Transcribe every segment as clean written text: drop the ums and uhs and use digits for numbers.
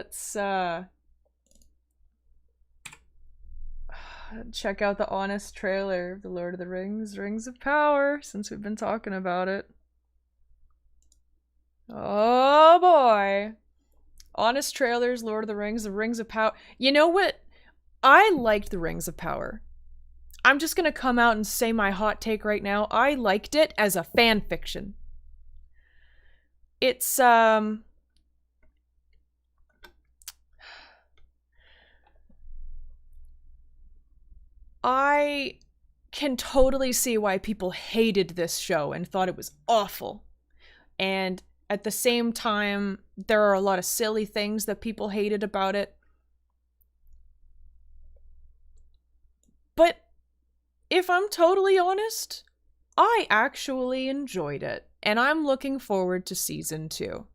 Let's check out the honest trailer of The Lord of the Rings, Rings of Power, since we've been talking about it. Oh boy. Honest trailers, Lord of the Rings, the Rings of Power. You know what? I liked the Rings of Power. I'm just gonna come out and say my hot take right now. I liked it as a fan fiction. It's, I can totally see why people hated this show and thought it was awful. And at the same time, there are a lot of silly things that people hated about it. But if I'm totally honest, I actually enjoyed it. And I'm looking forward to season 2.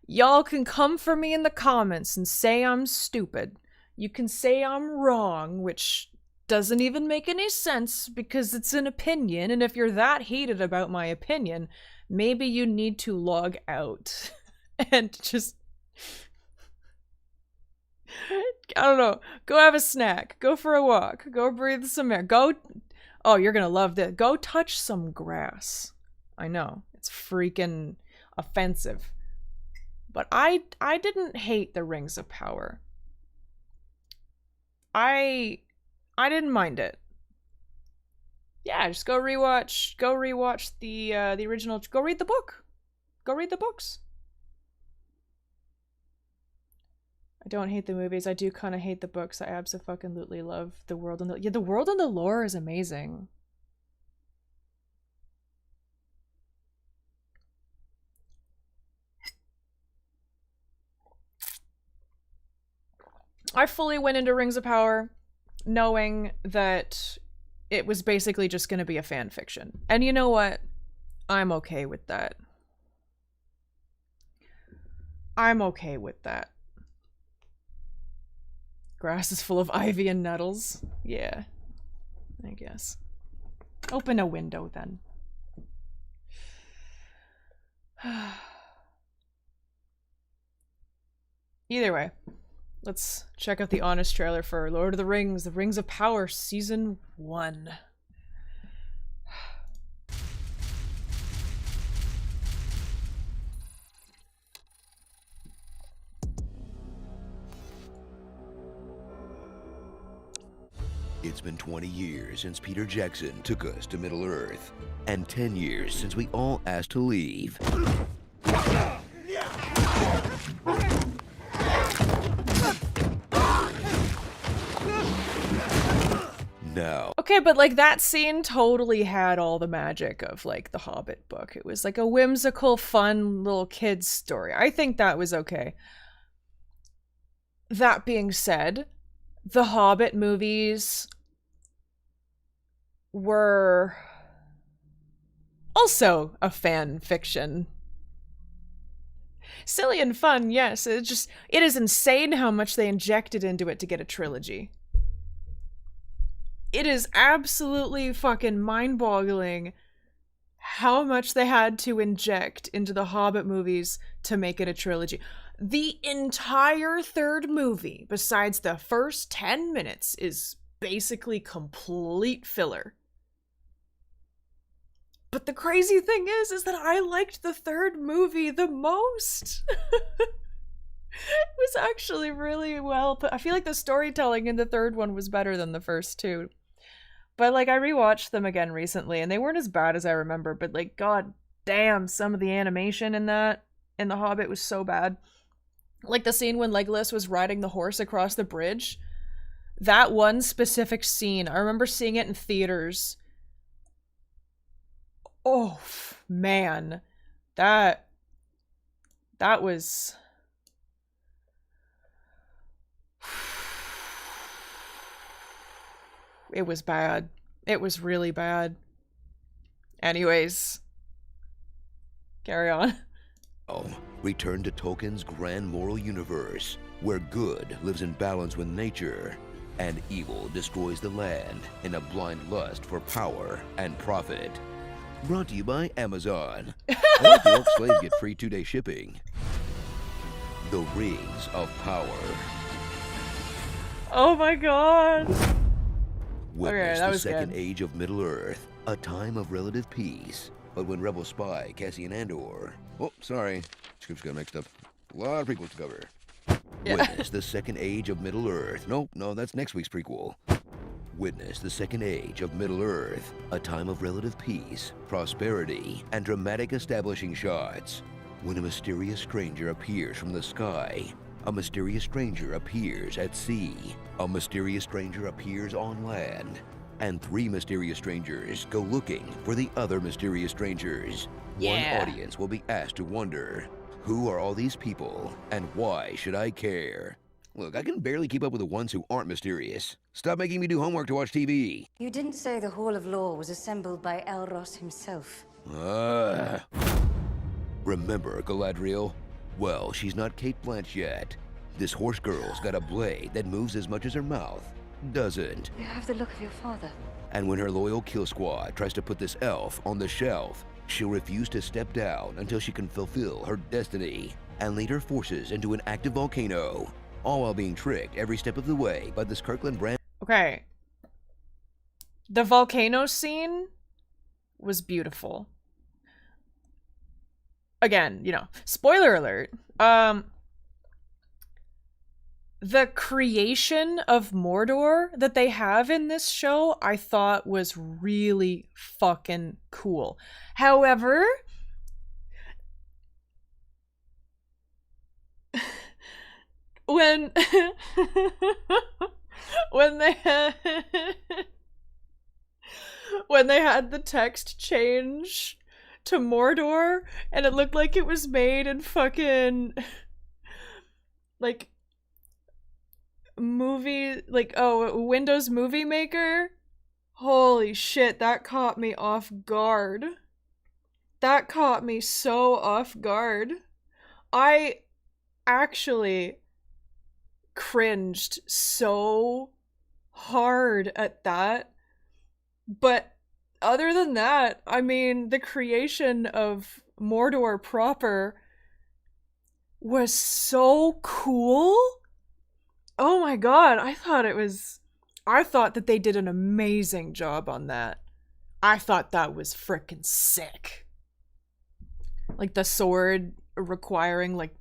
Y'all can come for me in the comments and say I'm stupid. You can say I'm wrong, which doesn't even make any sense because it's an opinion, and if you're that heated about my opinion, maybe you need to log out and just, I don't know, go have a snack, go for a walk, go breathe some air, oh, you're gonna love this, go touch some grass. I know, it's freaking offensive. But I didn't hate the Rings of Power. I didn't mind it. Yeah, just go rewatch the original. Go read the book. Go read the books. I don't hate the movies. I do kind of hate the books. I absolutely love the world and the world and the lore is amazing. I fully went into Rings of Power knowing that it was basically just going to be a fan fiction. And you know what? I'm okay with that. I'm okay with that. Grass is full of ivy and nettles. Yeah, I guess. Open a window then. Either way, let's check out the honest trailer for Lord of the Rings, The Rings of Power, Season 1. It's been 20 years since Peter Jackson took us to Middle-earth, and 10 years since we all asked to leave. Now. Okay, but like that scene totally had all the magic of like the Hobbit book. It was like a whimsical, fun little kid's story. I think that was okay. That being said, the Hobbit movies were also a fan fiction. Silly and fun, yes. It is insane how much they injected into it to get a trilogy. It is absolutely fucking mind-boggling how much they had to inject into the Hobbit movies to make it a trilogy. The entire third movie, besides the first 10 minutes, is basically complete filler. But the crazy thing is that I liked the third movie the most. It was actually really well put. I feel like the storytelling in the third one was better than the first two. But like I rewatched them again recently and they weren't as bad as I remember, but like god damn, some of the animation in The Hobbit was so bad. Like the scene when Legolas was riding the horse across the bridge. That one specific scene, I remember seeing it in theaters. Oh man. That was it was bad. It was really bad. Anyways, carry on. Oh, return to Tolkien's grand moral universe, where good lives in balance with nature, and evil destroys the land in a blind lust for power and profit. Brought to you by Amazon. All the Orc slaves get free 2-day shipping. The Rings of Power. Oh my god. Witness that the was second good. age of Middle-earth, a time of relative peace. But when rebel spy Cassian Andor... Oh, sorry. Scripts got mixed up. A lot of prequels to cover. Yeah. Witness the second age of Middle-earth. Nope, no, that's next week's prequel. Witness the second age of Middle-earth, a time of relative peace, prosperity, and dramatic establishing shots. When a mysterious stranger appears from the sky, a mysterious stranger appears at sea, a mysterious stranger appears on land, and 3 mysterious strangers go looking for the other mysterious strangers. Yeah. One audience will be asked to wonder, who are all these people, and why should I care? Look, I can barely keep up with the ones who aren't mysterious. Stop making me do homework to watch TV. You didn't say the Hall of Law was assembled by Elros himself. Remember Galadriel? Well, she's not Kate Blanchett. This horse girl's got a blade that moves as much as her mouth. Doesn't. You have the look of your father. And when her loyal kill squad tries to put this elf on the shelf, she'll refuse to step down until she can fulfill her destiny and lead her forces into an active volcano, all while being tricked every step of the way by this Kirkland brand. Okay. The volcano scene was beautiful. Again, you know, spoiler alert. The creation of Mordor that they have in this show, I thought was really fucking cool. However, when when they had when they had the text change to Mordor and it looked like it was made in fucking like Windows Movie Maker. Holy shit, that caught me off guard. That caught me so off guard. I actually cringed so hard at that. But other than that, I mean, the creation of Mordor proper was so cool. Oh my god, I thought that they did an amazing job on that. I thought that was frickin' sick. Like the sword requiring like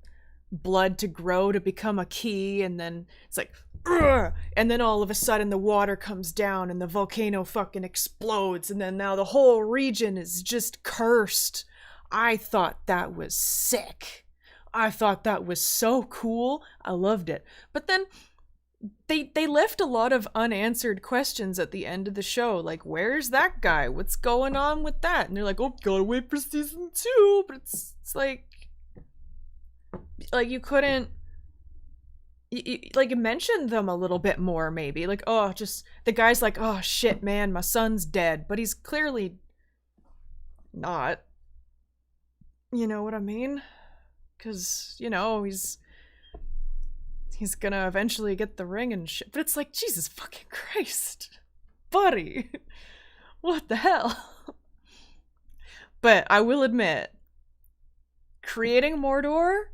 blood to grow to become a key, and then it's like, ugh! And then all of a sudden the water comes down and the volcano fucking explodes, and then now the whole region is just cursed. I thought that was sick. I thought that was so cool. I loved it. But then they left a lot of unanswered questions at the end of the show, like, where's that guy? What's going on with that? And they're like, oh, gotta wait for season 2. But it's like you couldn't like mention them a little bit more, maybe. Like, oh, just the guy's like, oh shit, man, my son's dead, but he's clearly not. You know what I mean? Because, you know, he's gonna eventually get the ring and shit. But it's like, Jesus fucking Christ, buddy, what the hell? But I will admit, creating Mordor,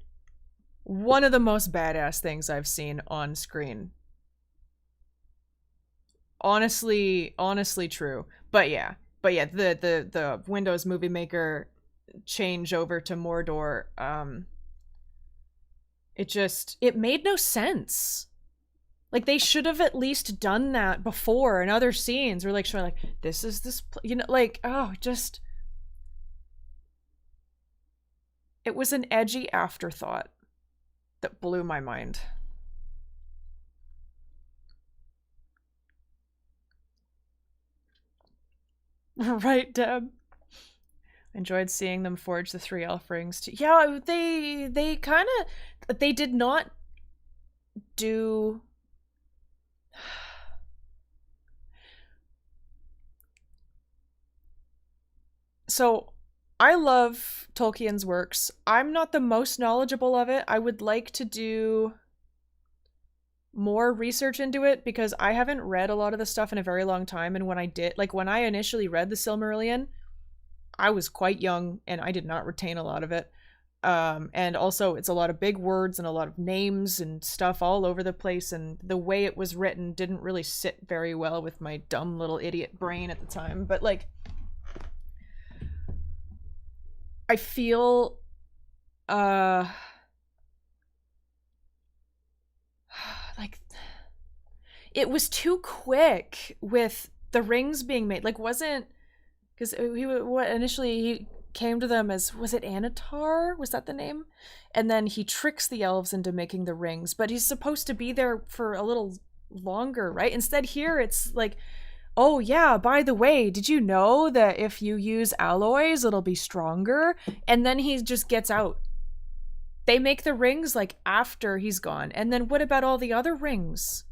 one of the most badass things I've seen on screen. Honestly true. But yeah, the Windows Movie Maker change over to Mordor, it made no sense. Like, they should have at least done that before in other scenes, or like showing like, this is this, you know, like, oh, just, it was an edgy afterthought that blew my mind. Right, Deb? Enjoyed seeing them forge the 3 elf rings too. Yeah, they kind of, they did not do. So I love Tolkien's works. I'm not the most knowledgeable of it. I would like to do more research into it because I haven't read a lot of the stuff in a very long time. And when I did, like when I initially read the Silmarillion, I was quite young and I did not retain a lot of it. And also it's a lot of big words and a lot of names and stuff all over the place, and the way it was written didn't really sit very well with my dumb little idiot brain at the time. But like, I feel like it was too quick with the rings being made. Like, wasn't, because initially he came to them as, was it Anatar? Was that the name? And then he tricks the elves into making the rings, but he's supposed to be there for a little longer, right? Instead here it's like, oh yeah, by the way, did you know that if you use alloys it'll be stronger? And then he just gets out. They make the rings like after he's gone. And then what about all the other rings?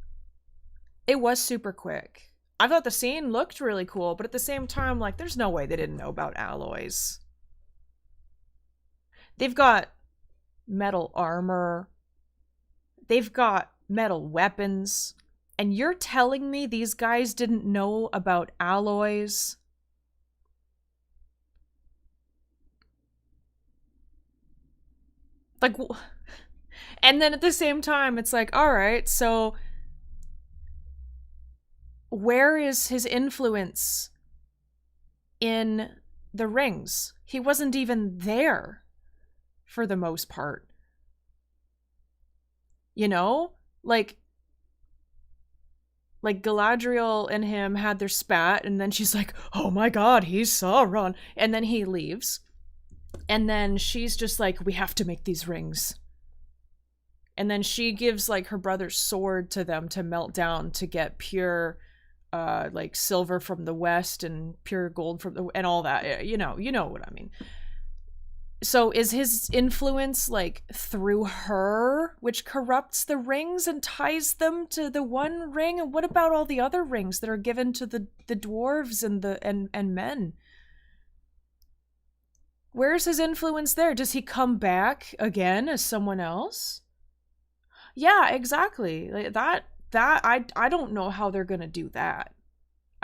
It was super quick. I thought the scene looked really cool, but at the same time, like, there's no way they didn't know about alloys. They've got metal armor. They've got metal weapons. And you're telling me these guys didn't know about alloys? Like, and then at the same time, it's like, all right, so where is his influence in the rings? He wasn't even there for the most part. You know? Like Galadriel and him had their spat, and then she's like, oh my god, he's Sauron. And then he leaves. And then she's just like, we have to make these rings. And then she gives like her brother's sword to them to melt down to get pure like silver from the west and pure gold from the, and all that. You know what I mean. So is his influence like through her, which corrupts the rings and ties them to the one ring? And what about all the other rings that are given to the dwarves and the and men? Where's his influence there? Does he come back again as someone else? Yeah, exactly. Like that I don't know how they're gonna do that.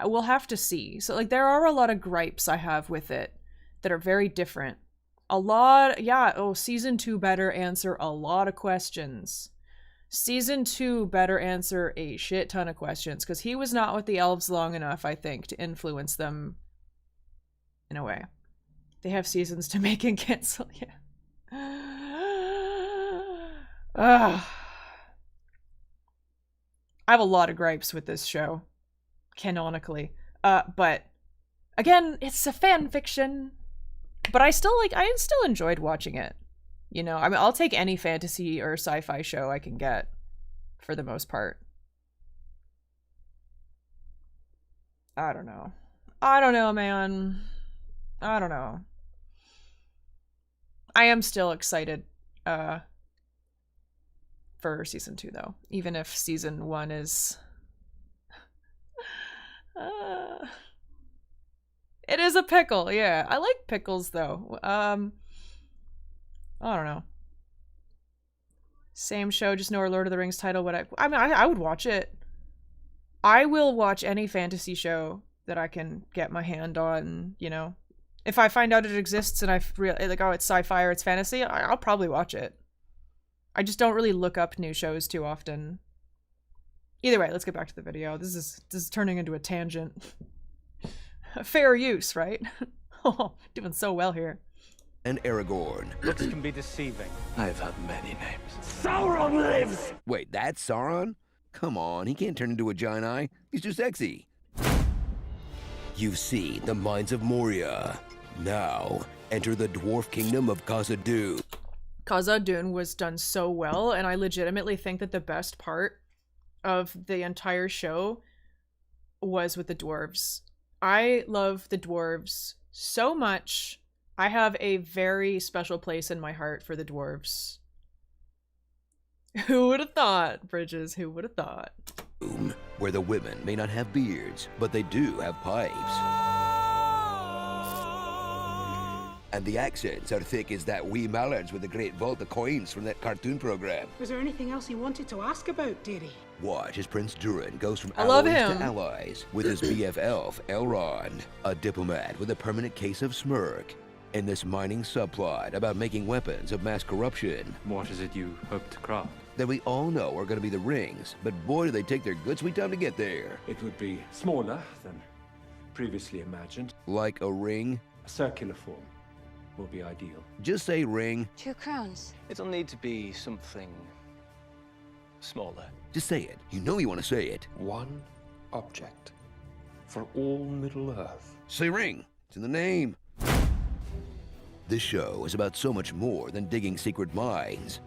We'll have to see. So like there are a lot of gripes I have with it that are very different. A lot, yeah, oh, season 2 better answer a lot of questions. Season 2 better answer a shit ton of questions, because he was not with the elves long enough, I think, to influence them in a way. They have seasons to make and cancel, yeah. Ugh. I have a lot of gripes with this show, canonically. But again, it's a fan fiction. But I still enjoyed watching it. You know, I mean, I'll take any fantasy or sci-fi show I can get, for the most part. I don't know. I don't know, man. I don't know. I am still excited for season 2, though. Even if season 1 is... It is a pickle, yeah. I like pickles, though. I don't know. Same show, just no Lord of the Rings title. I mean, I would watch it. I will watch any fantasy show that I can get my hand on, you know. If I find out it exists and like, oh, it's sci-fi or it's fantasy, I'll probably watch it. I just don't really look up new shows too often. Either way, let's get back to the video. This is turning into a tangent. Fair use, right? Oh, doing so well here. And Aragorn. Looks can be deceiving. I've had many names. Sauron lives! Wait, that's Sauron? Come on, he can't turn into a giant eye. He's too sexy. You've seen the Mines of Moria. Now, enter the dwarf kingdom of Khazad-dûm. Khazad-dûm was done so well, and I legitimately think that the best part of the entire show was with the dwarves. I love the dwarves so much. I have a very special place in my heart for the dwarves. Who would have thought, Bridges? Who would have thought? Where the women may not have beards, but they do have pipes. And the accents are thick as that wee mallards with the great vault of coins from that cartoon program. Was there anything else you wanted to ask about, dearie? Watch as Prince Durin goes from I love alloys him. to allies with his BF elf, Elrond, a diplomat with a permanent case of smirk. In this mining subplot about making weapons of mass corruption What is it you hope to craft? that we all know are going to be the rings, but boy do they take their good sweet time to get there. It would be smaller than previously imagined. Like a ring? A circular form will be ideal. Just say ring. 2 crowns. It'll need to be something smaller. Just say it. You know you want to say it. One object for all Middle Earth. Say ring. It's in the name. This show is about so much more than digging secret mines.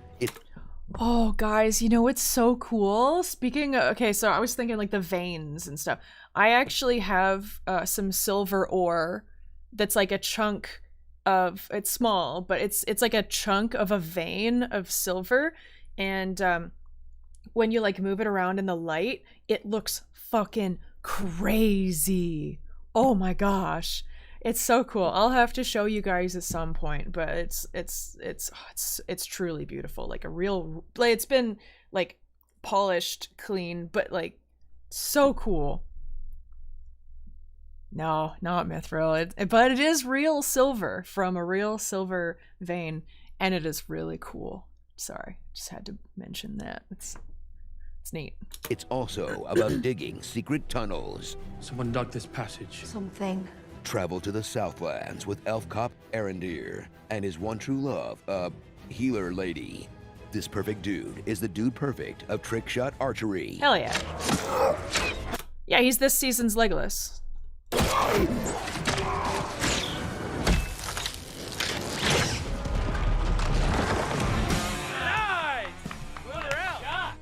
Oh, guys, you know what's so cool? Speaking of, okay, so I was thinking like the veins and stuff. I actually have some silver ore that's like a chunk of, it's small, but it's like a chunk of a vein of silver. And when you like move it around in the light, it looks fucking crazy. Oh my gosh. It's so cool. I'll have to show you guys at some point, but it's truly beautiful. Like a real, like it's been like polished, clean, but like so cool. No, not mithril. But it is real silver from a real silver vein, and it is really cool. Sorry, just had to mention that. It's neat. It's also about digging secret tunnels. Someone dug this passage. Something. Travel to the Southlands with elf cop Arendir and his one true love, healer lady. This perfect dude is the dude perfect of trick shot archery. Hell yeah. Yeah, he's this season's Legolas.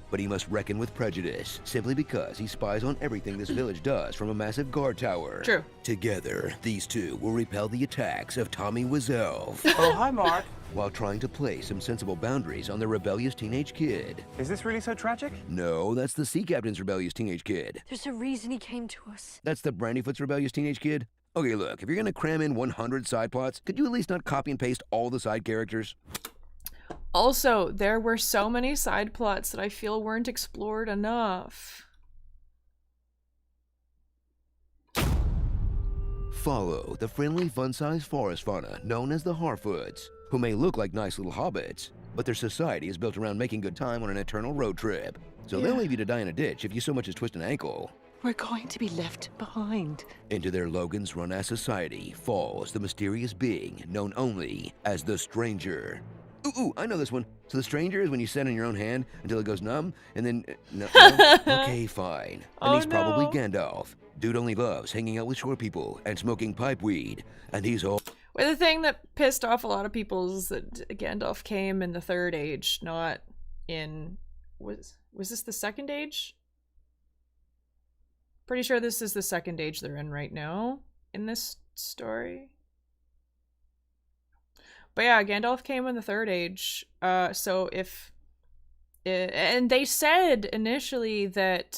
But he must reckon with prejudice, simply because he spies on everything this village does from a massive guard tower. True. Together, these two will repel the attacks of Tommy Wiseau, Oh, hi, Mark. while trying to place some sensible boundaries on the rebellious teenage kid. Is this really so tragic? No, that's the sea captain's rebellious teenage kid. There's a reason he came to us. That's the Brandyfoot's rebellious teenage kid. Okay, look, if you're gonna cram in 100 side plots, could you at least not copy and paste all the side characters? Also, there were so many side plots that I feel weren't explored enough. Follow the friendly, fun-sized forest fauna known as the Harfoots, who may look like nice little hobbits, but their society is built around making good time on an eternal road trip. So they'll leave you to die in a ditch if you so much as twist an ankle. We're going to be left behind. Into their Logan's Run-ass society falls the mysterious being known only as the Stranger. Ooh, I know this one. So the Stranger is when you set in your own hand until it goes numb, and then... no? Okay, fine. And he's probably Gandalf. Dude only loves hanging out with shore people and smoking pipe weed, and he's all... Well, the thing that pissed off a lot of people is that Gandalf came in the Third Age, not in... Was this the Second Age? Pretty sure this is the Second Age they're in right now in this story. But yeah, Gandalf came in the Third Age. So if... and they said initially that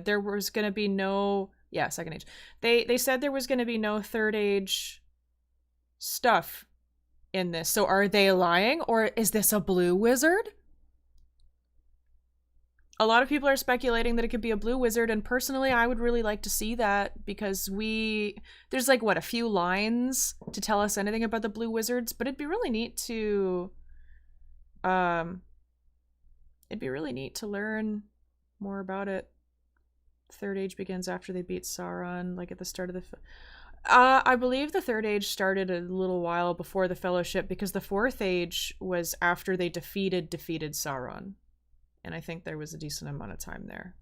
there was going to be no... Yeah, Second Age. They said there was going to be no Third Age stuff in this. So are they lying? Or is this a blue wizard? A lot of people are speculating that it could be a blue wizard, and personally I would really like to see that, because there's like, what, a few lines to tell us anything about the blue wizards, but it'd be really neat to learn more about it. Third Age begins after they beat Sauron, like at the start of the I believe the Third Age started a little while before the Fellowship, because the Fourth Age was after they defeated Sauron. And I think there was a decent amount of time there.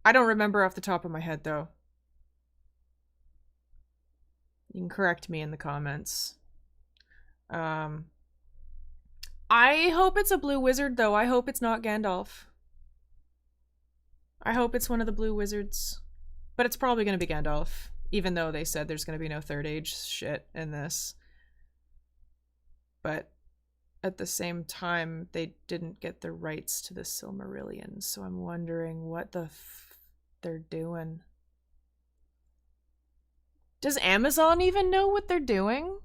I don't remember off the top of my head, though. You can correct me in the comments. I hope it's a blue wizard, though. I hope it's not Gandalf. I hope it's one of the blue wizards. But it's probably going to be Gandalf, even though they said there's going to be no Third Age shit in this. But at the same time, they didn't get the rights to the Silmarillion, so I'm wondering what the they're doing. Does Amazon even know what they're doing?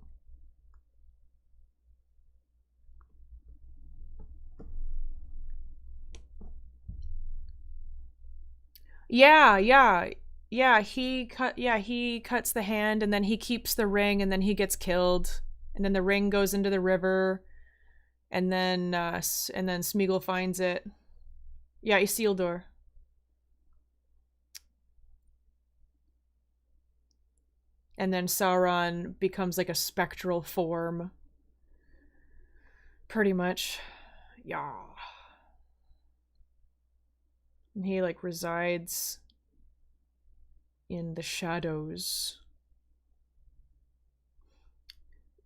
Yeah. Yeah, he cuts the hand, and then he keeps the ring, and then he gets killed, and then the ring goes into the river, and then Smeagol finds it. Yeah, Isildur. And then Sauron becomes like a spectral form. Pretty much. Yeah. And he like resides in the shadows.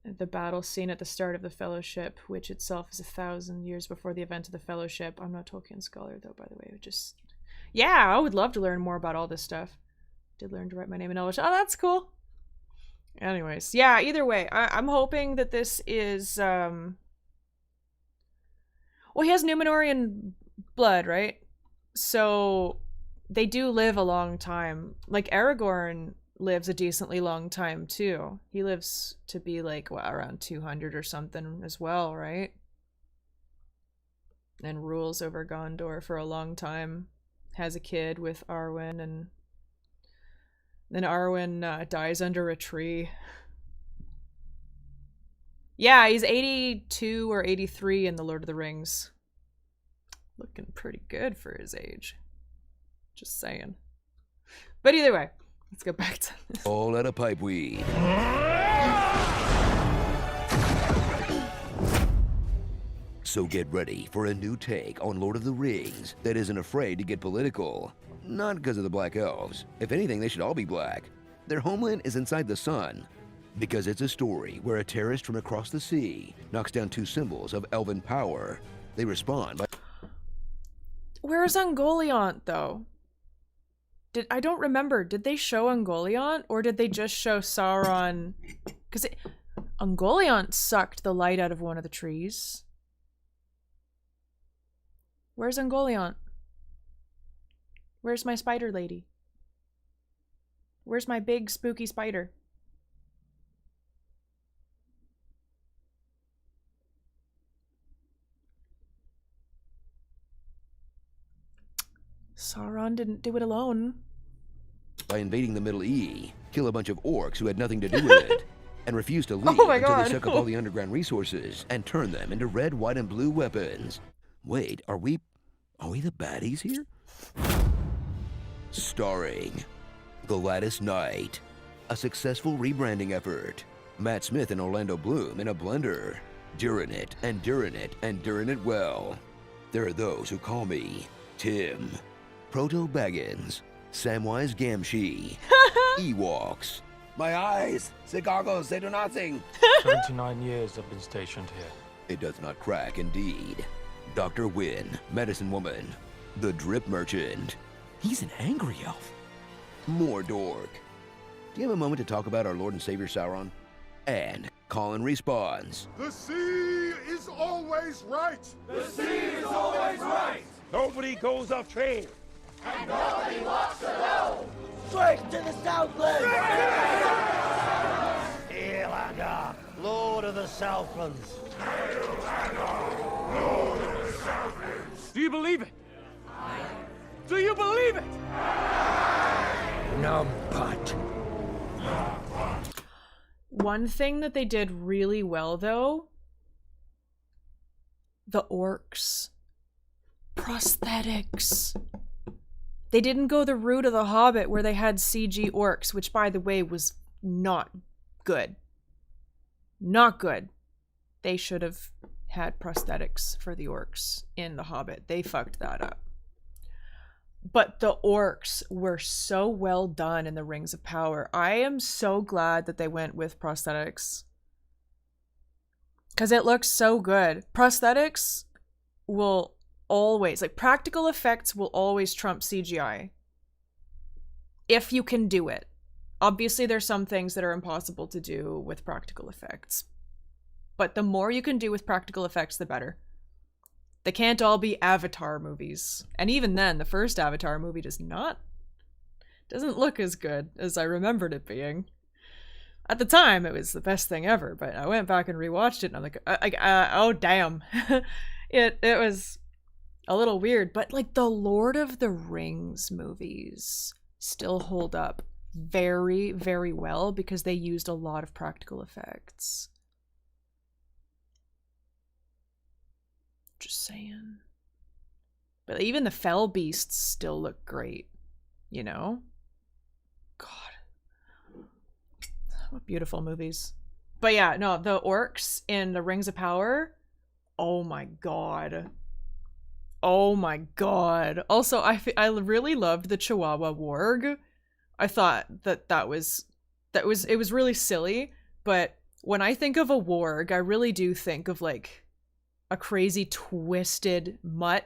The battle scene at the start of the Fellowship, which itself is 1,000 years before the event of the Fellowship. I'm not a Tolkien scholar, though, by the way. Yeah, I would love to learn more about all this stuff. Did learn to write my name in Elvish. Oh, that's cool. Anyways, yeah, either way, I'm hoping that this is, well, he has Númenorian blood, right? So they do live a long time. Like, Aragorn lives a decently long time, too. He lives to be, like, what, around 200 or something as well, right? And rules over Gondor for a long time. Has a kid with Arwen, and then Arwen dies under a tree. Yeah, he's 82 or 83 in The Lord of the Rings. Looking pretty good for his age. Just saying. But either way, let's go back to this. All out of pipeweed. So get ready for a new take on Lord of the Rings that isn't afraid to get political. Not because of the Black Elves. If anything, they should all be black. Their homeland is inside the sun. Because it's a story where a terrorist from across the sea knocks down two symbols of elven power. They respond by... Where's Ungoliant, though? I don't remember. Did they show Ungoliant, or did they just show Sauron? Because Ungoliant sucked the light out of one of the trees. Where's Ungoliant? Where's my spider lady? Where's my big spooky spider? Sauron didn't do it alone. By invading the Middle E, kill a bunch of orcs who had nothing to do with it, and refuse to leave Oh my until God. they suck up all the underground resources and turn them into red, white, and blue weapons. Wait, are we the baddies here? Starring Gladys Knight, a successful rebranding effort. Matt Smith and Orlando Bloom in a blender. During it, and during it, and during it well. There are those who call me Tim, Proto Baggins, Samwise Gamgee, Ewoks. My eyes, the goggles, they do nothing. 79 years I've been stationed here. It does not crack, indeed. Dr. Wynn, Medicine Woman, the Drip Merchant. He's an angry elf. Mordork. Do you have a moment to talk about our Lord and Savior Sauron? And Colin responds. The sea is always right. The sea is always right. Nobody goes off train. And nobody walks alone. Straight to the Southlands. Elaga, Lord of the Southlands. Lord of the Southlands. Do you believe it? Do you believe it? No, but. One thing that they did really well, though, the orcs. Prosthetics. They didn't go the route of The Hobbit where they had CG orcs, which, by the way, was not good. Not good. They should have had prosthetics for the orcs in The Hobbit. They fucked that up. But the orcs were so well done in the Rings of Power. I am so glad that they went with prosthetics. Because it looks so good. Prosthetics will always, like, practical effects will always trump CGI. If you can do it. Obviously, there's some things that are impossible to do with practical effects. But the more you can do with practical effects, the better. They can't all be Avatar movies. And even then, the first Avatar movie doesn't look as good as I remembered it being. At the time, it was the best thing ever, but I went back and rewatched it, and I'm like, oh damn. it was a little weird, but like the Lord of the Rings movies still hold up very, very well because they used a lot of practical effects. Just saying. But even the fell beasts still look great, you know? God. What beautiful movies. But yeah, no, the orcs in the Rings of Power, oh my god. Oh my god. Also, I really loved the Chihuahua Warg. I thought it was really silly, but when I think of a warg, I really do think of like a crazy twisted mutt,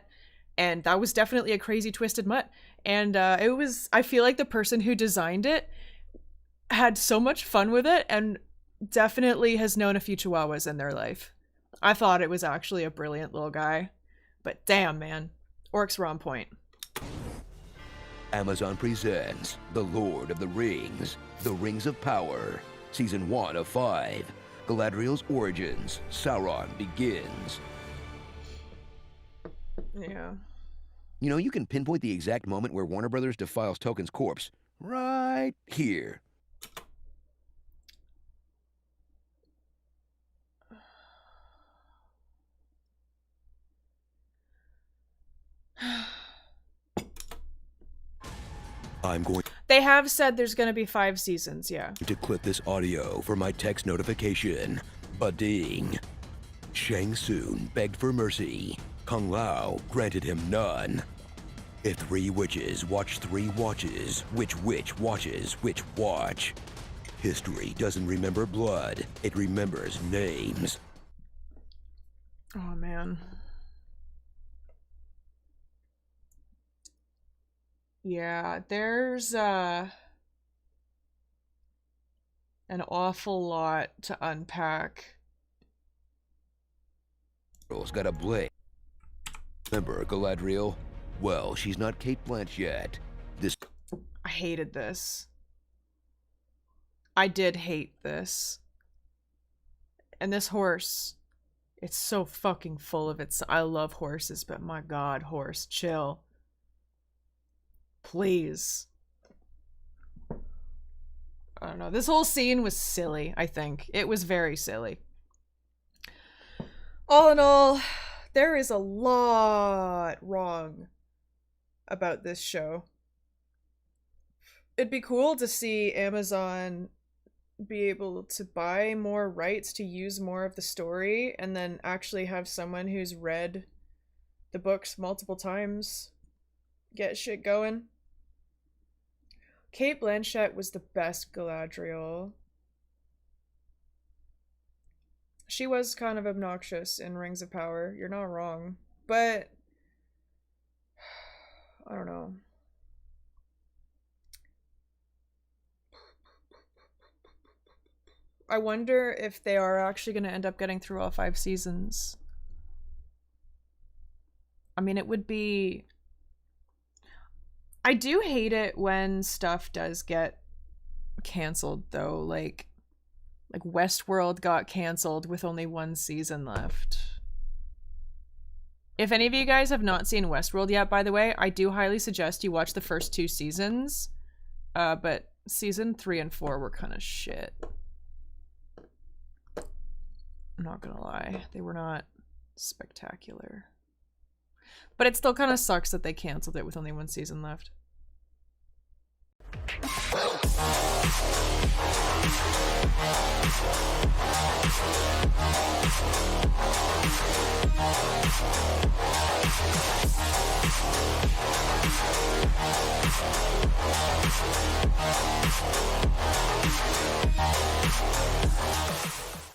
and that was definitely a crazy twisted mutt. And I feel like the person who designed it had so much fun with it and definitely has known a few Chihuahuas in their life. I thought it was actually a brilliant little guy, but damn, man, orcs were on point. Amazon presents The Lord of the Rings, The Rings of Power, Season 1 of 5. Galadriel's origins. Sauron begins. Yeah. You know, you can pinpoint the exact moment where Warner Brothers defiles Tolkien's corpse. Right here. I'm going They have said there's going to be 5 seasons, yeah. to clip this audio for my text notification. Ba-ding. Shang Tsung begged for mercy. Kung Lao granted him none. If 3 witches watch 3 watches, which witch watches which watch? History doesn't remember blood, it remembers names. Oh, man. Yeah, there's an awful lot to unpack. Girl's got a blade. Remember Galadriel? Well, she's not Cate Blanchett. I hated this. I did hate this. And this horse, it's so fucking full of its. I love horses, but my god, horse, chill. Please. I don't know. This whole scene was silly, I think. It was very silly. All in all, there is a lot wrong about this show. It'd be cool to see Amazon be able to buy more rights to use more of the story and then actually have someone who's read the books multiple times get shit going. Cate Blanchett was the best Galadriel. She was kind of obnoxious in Rings of Power, you're not wrong, but I don't know. I wonder if they are actually going to end up getting through all 5 seasons. I mean, it would be... I do hate it when stuff does get canceled, though. Like Westworld got canceled with only 1 season left. If any of you guys have not seen Westworld yet, by the way, I do highly suggest you watch the first 2 seasons. But season 3 and 4 were kind of shit. I'm not gonna lie. They were not spectacular. But it still kind of sucks that they canceled it with only 1 season left.